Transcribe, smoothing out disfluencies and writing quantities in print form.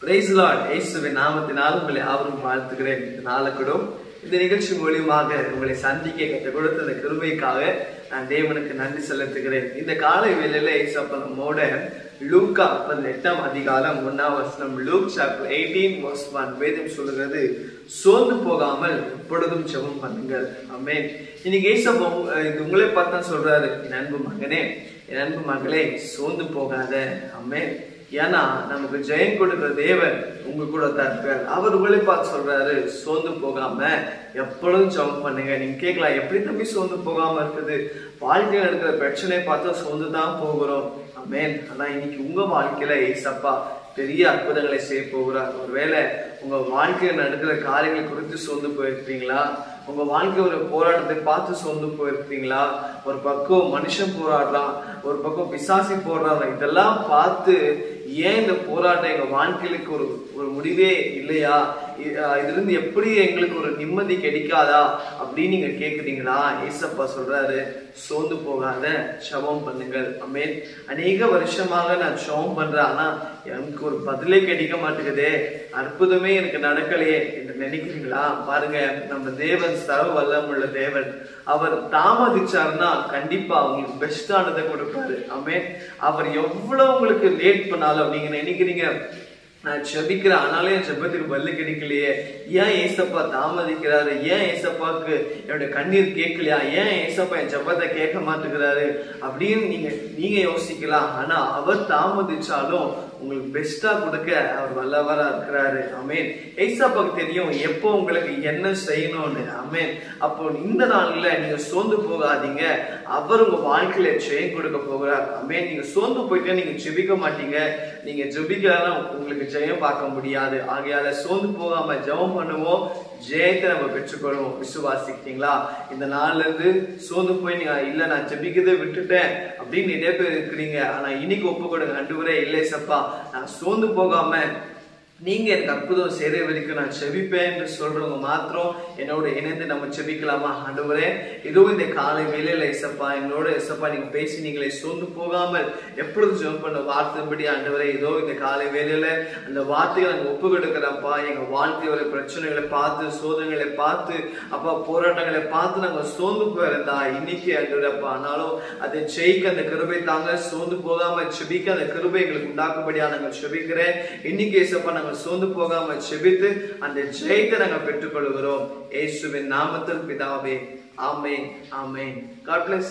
Price Lord. இயேசுவின் நாமத்தினால் உங்களை யாவரும் வாழ்த்துகிறேன். இந்த நாளுக்கூடும் இந்த நிகழ்ச்சி மூலியமாக உங்களை சந்திக்க கற்றுக் கொடுத்த அந்த கிருபைக்காக நான் தேவனுக்கு நன்றி செலுத்துகிறேன். இந்த காலை வேளையில இயேசப்பா நம்மோட லூக்கா 18ஆம் அதிகாரம் 1ஆம் வசனம், லூக் சாப்டர் 18:1 வேதம் சொல்லுகிறது, சோர்ந்து போகாமல் எப்பொழுதும் ஜெபம் பண்ணுங்கள். ஆமென். இன்னைக்கு இயேசப்பா உங்களை பார்த்தா சொல்றாரு, என் அன்பு மகனே, என் அன்பு மகளே, சோர்ந்து போகாத. ஆமென். ஏன்னா நமக்கு ஜெயம் கொடுக்கிற தேவன் உங்க கூட தான் இருக்கார். அவர் உங்களை பார்த்து சொல்றாரு, சோர்ந்து போகாம எப்பொழுதும் ஜெபம் பண்ணுங்க. நீங்க கேட்கலாம், எப்படி தம்பி சோர்ந்து போகாம இருக்குது? வாழ்க்கையில இருக்கிற பிரச்சனை பார்த்தா சோர்ந்து தான் போகிறோம். ஆமென். ஆனா இன்னைக்கு உங்க வாழ்க்கையில ஏசப்பா பெரிய அற்புதங்களை செய்ய போகிறார். ஒருவேளை உங்க வாழ்க்கையில நடக்கிற காரியங்கள் குறித்து சோர்ந்து போயிருக்கீங்களா? உங்க வாழ்க்கை ஒரு போராட்டத்தை பார்த்து சோர்ந்து போயிருக்கீங்களா? ஒரு பக்கம் மனுஷன் போராடுறான், ஒரு பக்கம் பிசாசி போராடுறான். இதெல்லாம் பார்த்து ஏன் இந்த போராட்டம் எங்க வாழ்க்கைக்கு ஒரு முடிவே இல்லையா? இதுல இருந்து எப்படி எங்களுக்கு ஒரு நிம்மதி கிடைக்காதா அப்படின்னு நீங்க கேக்குறீங்களா? ஏசப்பா சொல்றாரு, சோர்ந்து போகாத, ஜெபம் பண்ணுங்கள். ஆமென். அநேக வருஷமாக நான் ஜெபம் பண்றேன், ஆனா எனக்கு ஒரு பதிலே கிடைக்க மாட்டேங்குதே, அற்புதமே எனக்கு நடக்கலையே என்று நினைக்கிறீங்களா? பாருங்க, நம்ம தேவன் சர்வ வல்லமுள்ள தேவன். அவர் தாமதிச்சாருன்னா கண்டிப்பா உங்களுக்கு பெஸ்டானதை கொடுப்பாரு. ஆமென். அவர் எவ்வளவு உங்களுக்கு லேட் பண்ணாலும் நீங்க நினைக்கிறீங்க, நான் ஜெபிக்கிறேன் ஆனாலே என் ஜெபத்துக்கு பதில் கிடைக்கலையே, ஏன் ஏசப்பா தாமதிக்கிறாரு? ஏன் ஏசப்பாக்கு என்னோட கண்ணீர் கேட்கலையா? ஏன் ஏசப்பா என் ஜெபத்தை கேட்க மாட்டேங்கிறாரு அப்படின்னு நீங்க யோசிக்கலாம். ஆனா அவர் தாமதிச்சாலும் உங்களுக்கு பெஸ்டா கொடுக்க அவர் வல்லவரா இருக்கிறாரு. ஆமென். ஏசப்பாக்கு தெரியும் எப்போ உங்களுக்கு என்ன செய்யணும்னு. ஆமென். அப்போ இந்த நாள்ல நீங்க சோர்ந்து போகாதீங்க, அவர் உங்க வாழ்க்கையில ஜெயம் கொடுக்க போகிறார். ஆமென். நீங்க சோர்ந்து போயிட்டே நீங்க ஜெபிக்க மாட்டீங்க, நீங்க ஜெபிக்கலாம் உங்களுக்கு ஜெயம் பார்க்க முடியாது. ஆகையால சோர்ந்து போகாம ஜெபம் பண்ணுவோம், ஜெயத்தை நம்ம பெற்றுக்கொள்வோம். விசுவாசிக்கிறீங்களா? இந்த நாள்ல இருந்து சோர்ந்து போய் நீங்க இல்ல நான் ஜெபிக்கிறதை விட்டுட்டேன் அப்படின்னு நிறைய பேர் இருக்கிறீங்க. ஆனா இன்னைக்கு ஒப்பு கொடுங்க, ஆண்டவரே இல்லை சப்பா, நான் சோர்ந்து போகாம நீங்க எனக்கு அற்புதம் செய்யற வரைக்கும் நான் செபிப்பேன் என்று சொல்றவங்க மாத்திரம் என்னோட இணைந்து நம்ம செபிக்கலாமா? ஆண்டவரே, இதோ இந்த காலை வேளையில இசப்பா எங்களோட இசப்பா நீங்க பேசி நீங்களே சோர்ந்து போகாமல் எப்பொழுதும் ஜெபம் பண்ண வார்த்தைப்படி ஆண்டவரே, இதோ இந்த காலை வேளையில அந்த வார்த்தைகளை நாங்க ஒப்பு கொடுக்கிறப்பா. எங்க வாழ்க்கையோட பிரச்சனைகளை பார்த்து, சோதனைகளை பார்த்து, அப்பா போராட்டங்களை பார்த்து நாங்க சோர்ந்து போயிருந்தா இன்னைக்கு ஆண்டவரப்பா, ஆனாலும் அதை ஜெயிக்க அந்த கிருபை தாங்க, சோர்ந்து போகாம செபிக்க அந்த கிருபை எங்களுக்கு உண்டாக்கும்படியா நாங்கள் செபிக்கிறேன். இன்னைக்கு இசப்பா சோர்ந்து போகாம செபித்து அந்த ஜெயத்தை நாங்கள் பெற்றுக்கொள்கிறோம். இயேசுவின் நாமத்தில் பிதாவே, ஆமென், ஆமென். God bless.